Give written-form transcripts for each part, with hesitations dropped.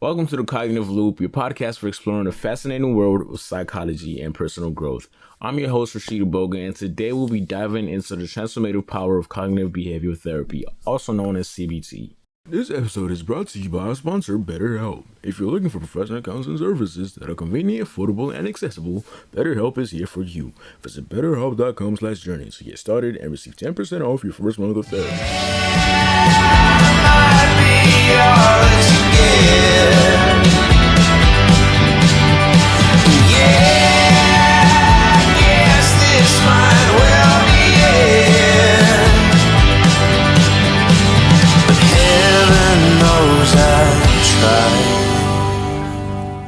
Welcome to the Cognitive Loop, your podcast for exploring the fascinating world of psychology and personal growth. I'm your host, Rashid Boga, and today we'll be diving into the transformative power of cognitive behavioral therapy, also known as CBT. This episode is brought to you by our sponsor, BetterHelp. If you're looking for professional counseling services that are convenient, affordable, and accessible, BetterHelp is here for you. Visit BetterHelp.com/journey to get started and receive 10% off your first month of therapy.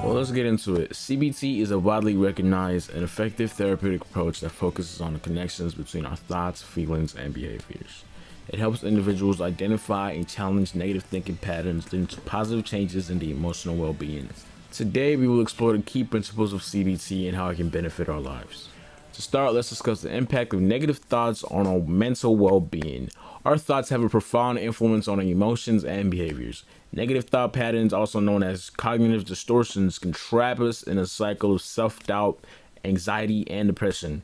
Well, let's get into it. CBT is a widely recognized and effective therapeutic approach that focuses on the connections between our thoughts, feelings, and behaviors. It helps individuals identify and challenge negative thinking patterns, leading to positive changes in the emotional well-being. Today, we will explore the key principles of CBT and how it can benefit our lives. To start, let's discuss the impact of negative thoughts on our mental well-being. Our thoughts have a profound influence on our emotions and behaviors. Negative thought patterns, also known as cognitive distortions, can trap us in a cycle of self-doubt, anxiety, and depression.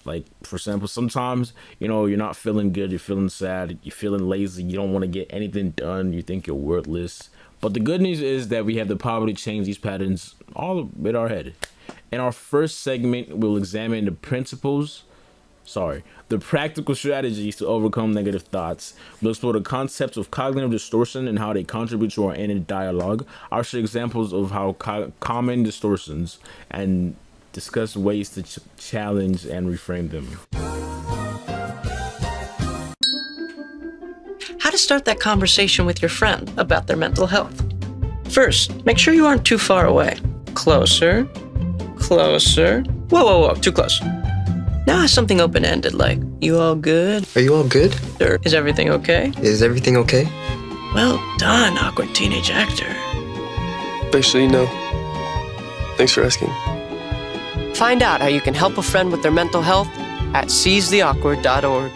Like, for example, sometimes, you're not feeling good, you're feeling sad, you're feeling lazy, you don't want to get anything done, you think you're worthless. But the good news is that we have the power to change these patterns all with our head. In our first segment, we'll examine the practical strategies to overcome negative thoughts. We'll explore the concepts of cognitive distortion and how they contribute to our inner dialogue. I'll share examples of how common distortions and discuss ways to challenge and reframe them. How to start that conversation with your friend about their mental health. First, make sure you aren't too far away. Closer. Whoa, too close. Now ask something open-ended like, you all good? Are you all good? Or is everything okay? Is everything okay? Well done, awkward teenage actor. Actually, no. Thanks for asking. Find out how you can help a friend with their mental health at seizetheawkward.org.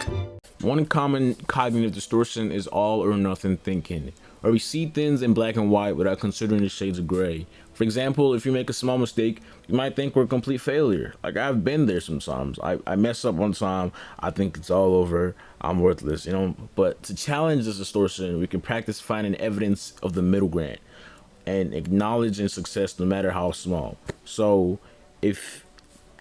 One common cognitive distortion is all or nothing thinking, where we see things in black and white without considering the shades of gray. For example, if you make a small mistake, you might think we're a complete failure. Like, I've been there sometimes. I mess up one time, I think it's all over, I'm worthless, But to challenge this distortion, we can practice finding evidence of the middle ground and acknowledging success no matter how small. So, if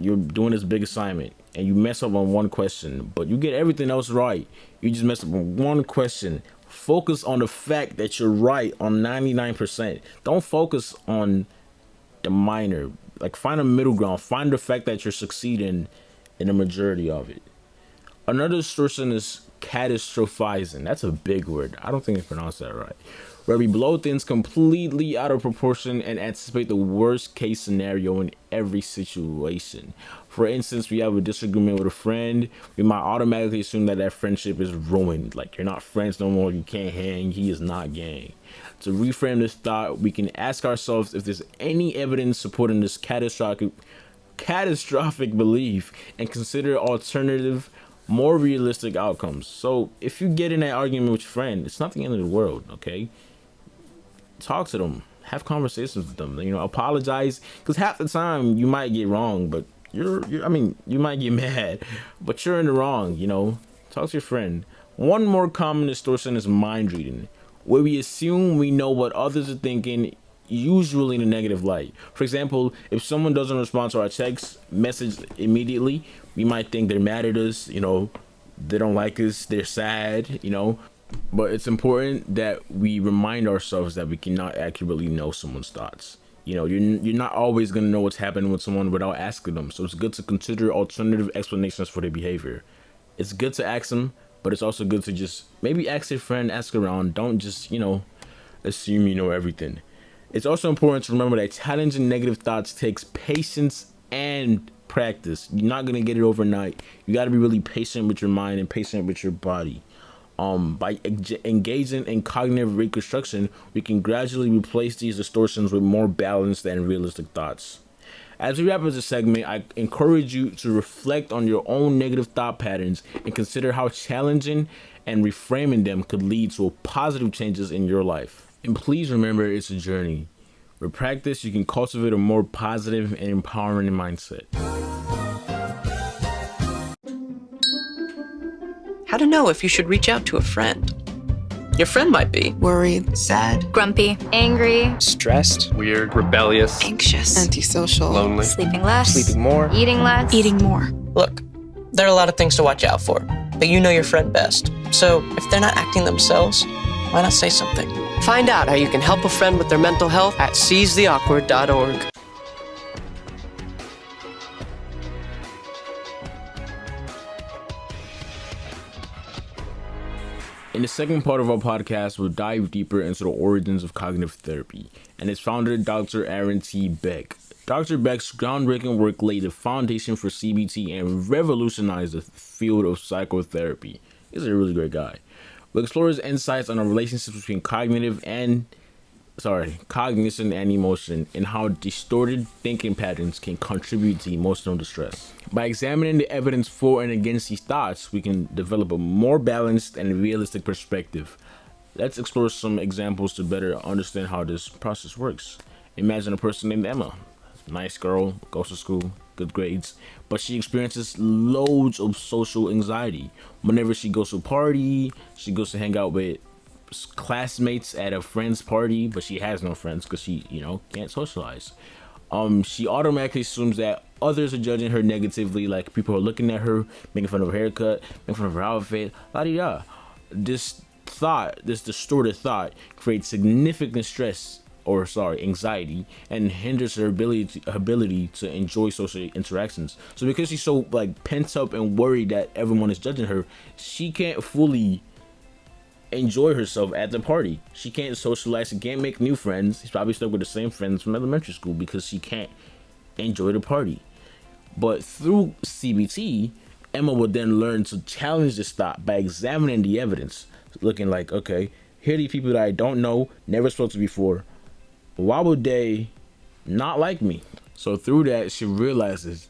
you're doing this big assignment and you mess up on one question, but you get everything else right, you just mess up on one question, focus on the fact that you're right on 99%. Don't focus on the minor. Like, find a middle ground. Find the fact that you're succeeding in the majority of it. Another distortion is catastrophizing. That's a big word. I don't think I pronounced that right. Where we blow things completely out of proportion and anticipate the worst case scenario in every situation. For instance, we have a disagreement with a friend, we might automatically assume that friendship is ruined. Like, you're not friends no more, you can't hang, he is not gang. To reframe this thought, we can ask ourselves if there's any evidence supporting this catastrophic belief and consider alternative, more realistic outcomes. So if you get in that argument with your friend, it's not the end of the world, okay? Talk to them, have conversations with them, apologize, because half the time you might get wrong, but you might get mad, but you're in the wrong, talk to your friend. One more common distortion is mind reading, where we assume we know what others are thinking, usually in a negative light. For example, if someone doesn't respond to our text message immediately, we might think they're mad at us, they don't like us, they're sad, But it's important that we remind ourselves that we cannot accurately know someone's thoughts. You're not always going to know what's happening with someone without asking them. So it's good to consider alternative explanations for their behavior. It's good to ask them, but it's also good to just maybe ask your friend, ask around. Don't just, assume you know everything. It's also important to remember that challenging negative thoughts takes patience and practice. You're not going to get it overnight. You got to be really patient with your mind and patient with your body. By engaging in cognitive reconstruction, we can gradually replace these distortions with more balanced and realistic thoughts. As we wrap up this segment, I encourage you to reflect on your own negative thought patterns and consider how challenging and reframing them could lead to positive changes in your life. And please remember, it's a journey. With practice, you can cultivate a more positive and empowering mindset. How to know if you should reach out to a friend. Your friend might be Worried, sad, Grumpy, angry, Stressed, weird, rebellious, anxious, antisocial, lonely, sleeping less, sleeping more. eating less. eating more. Look, there are a lot of things to watch out for, but you know your friend best. So if they're not acting themselves, why not say something? Find out how you can help a friend with their mental health at seizetheawkward.org. In the second part of our podcast, we'll dive deeper into the origins of cognitive therapy and its founder, Dr. Aaron T. Beck. Dr. Beck's groundbreaking work laid the foundation for CBT and revolutionized the field of psychotherapy. He's a really great guy. We'll explore his insights on the relationships between cognition and emotion, and how distorted thinking patterns can contribute to emotional distress. By examining the evidence for and against these thoughts, we can develop a more balanced and realistic perspective. Let's explore some examples to better understand how this process works. Imagine a person named Emma. Nice girl, goes to school, good grades, but she experiences loads of social anxiety. Whenever she goes to a party, she goes to hang out with classmates at a friend's party, but she has no friends because she, can't socialize. She automatically assumes that others are judging her negatively, like people are looking at her, making fun of her haircut, making fun of her outfit, la-di-da. This distorted thought creates significant anxiety, and hinders her ability to enjoy social interactions. So because she's so pent up and worried that everyone is judging her, she can't fully enjoy herself at the party. She can't socialize, she can't make new friends. She's probably stuck with the same friends from elementary school because she can't enjoy the party. But through CBT, Emma would then learn to challenge this thought by examining the evidence, looking like, okay, here are the people that I don't know, never spoke to before. Why would they not like me? So through that, she realizes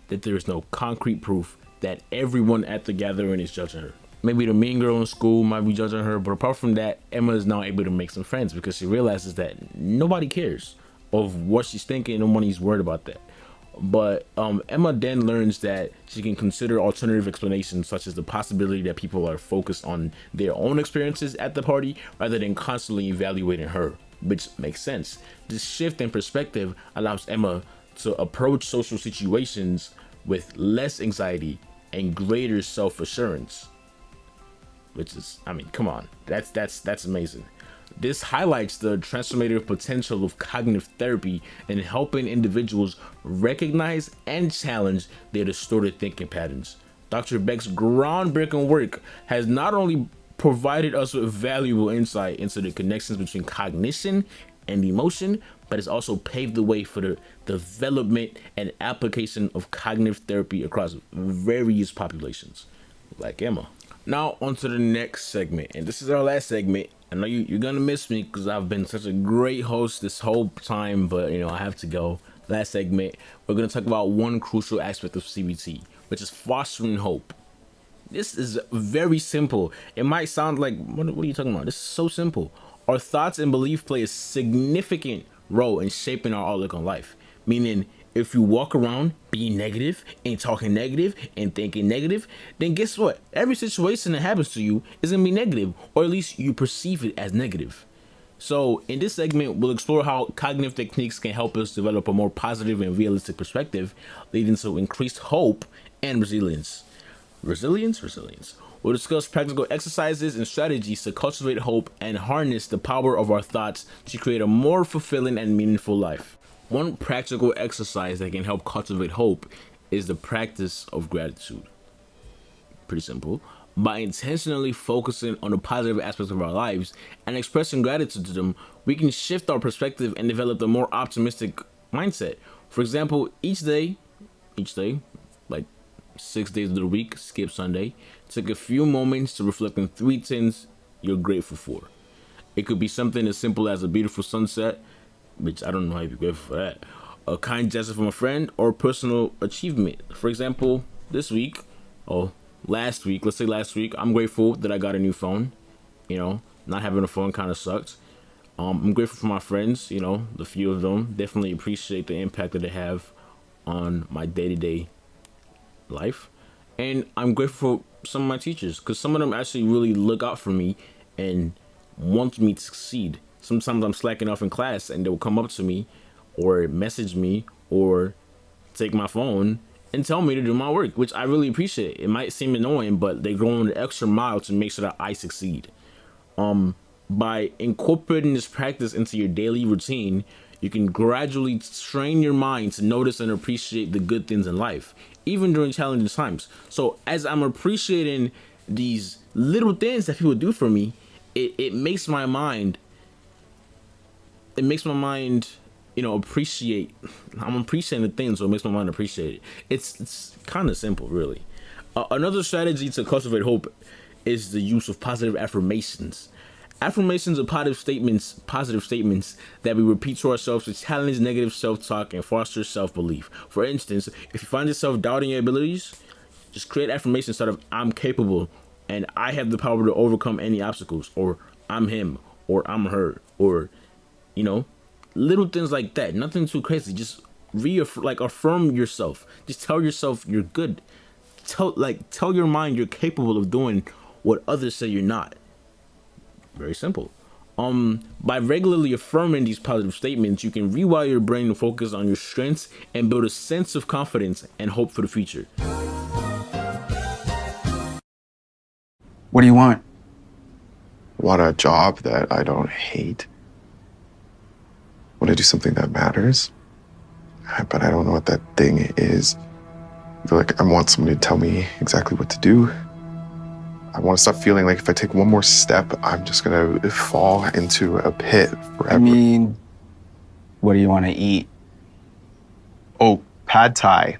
that there is no concrete proof that everyone at the gathering is judging her. Maybe the mean girl in school might be judging her, but apart from that, Emma is now able to make some friends because she realizes that nobody cares of what she's thinking and nobody's worried about that. But Emma then learns that she can consider alternative explanations, such as the possibility that people are focused on their own experiences at the party rather than constantly evaluating her, which makes sense. This shift in perspective allows Emma to approach social situations with less anxiety and greater self-assurance. Which is, come on, that's amazing. This highlights the transformative potential of cognitive therapy in helping individuals recognize and challenge their distorted thinking patterns. Dr. Beck's groundbreaking work has not only provided us with valuable insight into the connections between cognition and emotion, but it's also paved the way for the development and application of cognitive therapy across various populations, like Emma. Now on to the next segment, and this is our last segment. I know you're gonna miss me because I've been such a great host this whole time, but I have to go. Last segment, we're gonna talk about one crucial aspect of CBT, which is fostering hope. This is very simple. It might sound like, what are you talking about? This is so simple. Our thoughts and beliefs play a significant role in shaping our outlook on life, meaning if you walk around being negative and talking negative and thinking negative, then guess what? Every situation that happens to you is going to be negative, or at least you perceive it as negative. So in this segment, we'll explore how cognitive techniques can help us develop a more positive and realistic perspective, leading to increased hope and resilience. Resilience. We'll discuss practical exercises and strategies to cultivate hope and harness the power of our thoughts to create a more fulfilling and meaningful life. One practical exercise that can help cultivate hope is the practice of gratitude. Pretty simple. By intentionally focusing on the positive aspects of our lives and expressing gratitude to them, we can shift our perspective and develop a more optimistic mindset. For example, each day, like 6 days of the week, skip Sunday, take a few moments to reflect on 3 things you're grateful for. It could be something as simple as a beautiful sunset, which I don't know how you'd be grateful for that, a kind gesture from a friend, or personal achievement. For example, last week, I'm grateful that I got a new phone. Not having a phone kind of sucked. I'm grateful for my friends, you know, the few of them. Definitely appreciate the impact that they have on my day-to-day life. And I'm grateful for some of my teachers because some of them actually really look out for me and want me to succeed. Sometimes I'm slacking off in class and they'll come up to me or message me or take my phone and tell me to do my work, which I really appreciate. It might seem annoying, but they go on the extra mile to make sure that I succeed. By incorporating this practice into your daily routine, you can gradually train your mind to notice and appreciate the good things in life, even during challenging times. So as I'm appreciating these little things that people do for me, it makes my mind, you know, appreciate. I'm appreciating the things, so it makes my mind appreciate it. It's kind of simple, really. Another strategy to cultivate hope is the use of positive affirmations. Affirmations are positive statements that we repeat to ourselves to challenge negative self-talk and foster self-belief. For instance, if you find yourself doubting your abilities, just create affirmations instead of I'm capable and I have the power to overcome any obstacles, or I'm him, or I'm her, or, you know, little things like that. Nothing too crazy. Just affirm yourself. Just tell yourself you're good. Tell your mind you're capable of doing what others say you're not. Very simple. By regularly affirming these positive statements, you can rewire your brain to focus on your strengths and build a sense of confidence and hope for the future. What do you want? I want a job that I don't hate. I want to do something that matters, but I don't know what that thing is. I feel like I want somebody to tell me exactly what to do. I want to stop feeling like if I take one more step, I'm just going to fall into a pit forever. I mean, what do you want to eat? Oh, pad thai.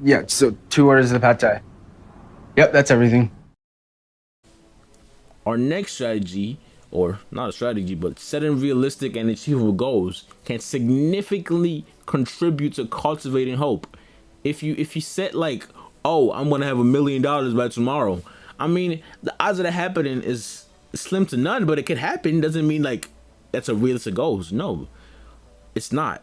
Yeah, so 2 orders of pad thai. Yep, that's everything. Our next strategy, or not a strategy, but setting realistic and achievable goals, can significantly contribute to cultivating hope. If you set like, oh, I'm gonna have $1 million by tomorrow, I mean, the odds of that happening is slim to none, but it could happen. Doesn't mean like that's a realistic goal. No, it's not.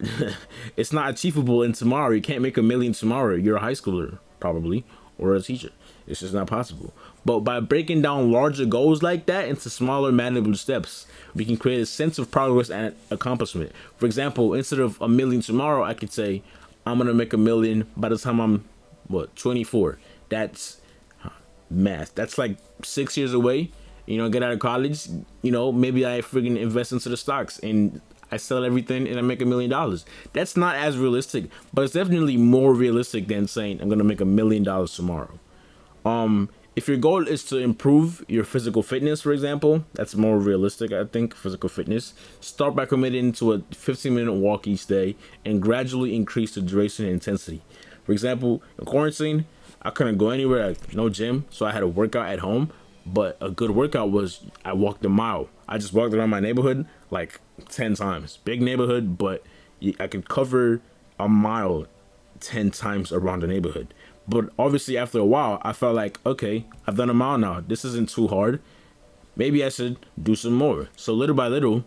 It's not achievable in tomorrow. You can't make $1 million tomorrow. You're a high schooler, probably, or a teacher. It's just not possible. But by breaking down larger goals like that into smaller, manageable steps, we can create a sense of progress and accomplishment. For example, instead of $1 million tomorrow, I could say, I'm gonna make $1 million by the time I'm 24. That's math. That's like 6 years away. You know, get out of college. You know, maybe I freaking invest into the stocks and I sell everything and I make $1 million. That's not as realistic, but it's definitely more realistic than saying I'm gonna make $1 million tomorrow. If your goal is to improve your physical fitness, for example, that's more realistic, I think, physical fitness. Start by committing to a 15-minute walk each day and gradually increase the duration and intensity. For example, in quarantine, I couldn't go anywhere, like no gym, so I had a workout at home. But a good workout was I walked a mile. I just walked around my neighborhood like 10 times. Big neighborhood, but I could cover a mile 10 times around the neighborhood. But obviously after a while, I felt like, okay, I've done a mile now. This isn't too hard. Maybe I should do some more. So little by little,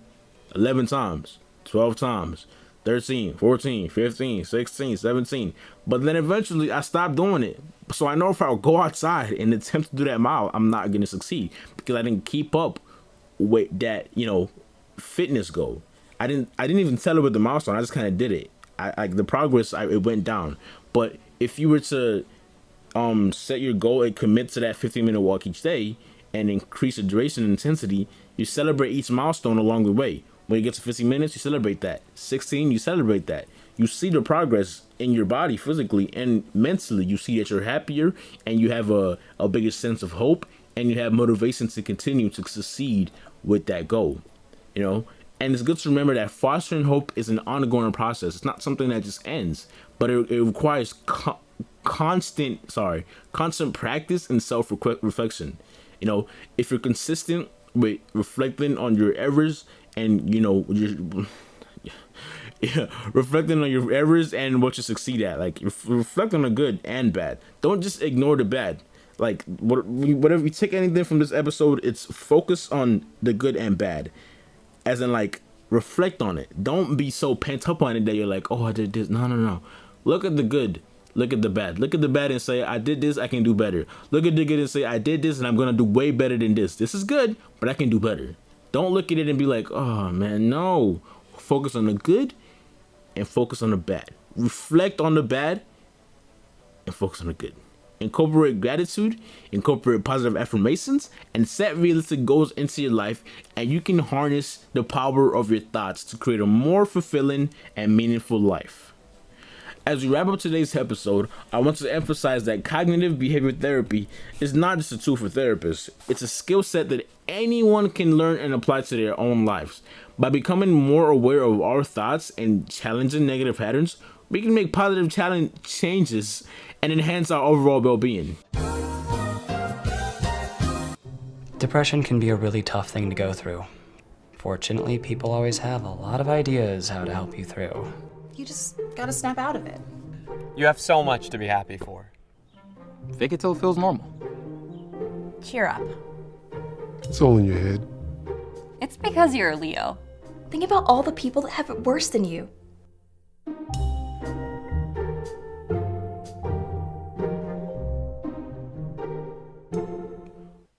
11 times, 12 times, 13, 14, 15, 16, 17. But then eventually I stopped doing it. So I know if I go outside and attempt to do that mile, I'm not going to succeed because I didn't keep up with that, fitness goal. I didn't even tell it with the milestone. I just kind of did it. The progress, it went down. But if you were to set your goal and commit to that 15-minute walk each day and increase the duration and intensity, you celebrate each milestone along the way. When you get to 15 minutes, you celebrate that. 16, you celebrate that. You see the progress in your body physically and mentally. You see that you're happier and you have a bigger sense of hope and you have motivation to continue to succeed with that goal. And it's good to remember that fostering hope is an ongoing process. It's not something that just ends, but it requires constant practice and self-reflection. If you're consistent with reflecting on your errors and reflecting on your errors and what you succeed at, like reflect on the good and bad. Don't just ignore the bad. Like whatever you take anything from this episode, it's focus on the good and bad. as in like reflect on it. Don't be so pent up on it that you're like, oh, I did this. No. Look at the good. Look at the bad. Look at the bad and say, I did this, I can do better. Look at the good and say, I did this and I'm gonna do way better than this. This is good, but I can do better. Don't look at it and be like, oh man, no. Focus on the good and focus on the bad. Reflect on the bad and focus on the good. Incorporate gratitude, incorporate positive affirmations, and set realistic goals into your life, and you can harness the power of your thoughts to create a more fulfilling and meaningful life. As we wrap up today's episode, I want to emphasize that cognitive behavior therapy is not just a tool for therapists. It's a skill set that anyone can learn and apply to their own lives. By becoming more aware of our thoughts and challenging negative patterns, we can make positive changes and enhance our overall well-being. Depression can be a really tough thing to go through. Fortunately, people always have a lot of ideas how to help you through. You just gotta snap out of it. You have so much to be happy for. Fake it till it feels normal. Cheer up. It's all in your head. It's because you're a Leo. Think about all the people that have it worse than you.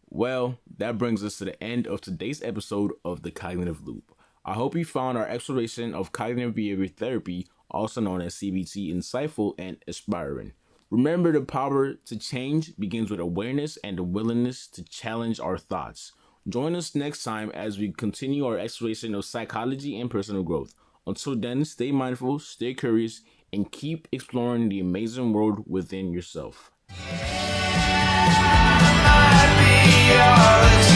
Well, that brings us to the end of today's episode of The Cognitive Loop. I hope you found our exploration of cognitive behavior therapy, also known as CBT, insightful and inspiring. Remember, the power to change begins with awareness and the willingness to challenge our thoughts. Join us next time as we continue our exploration of psychology and personal growth. Until then, stay mindful, stay curious, and keep exploring the amazing world within yourself. All the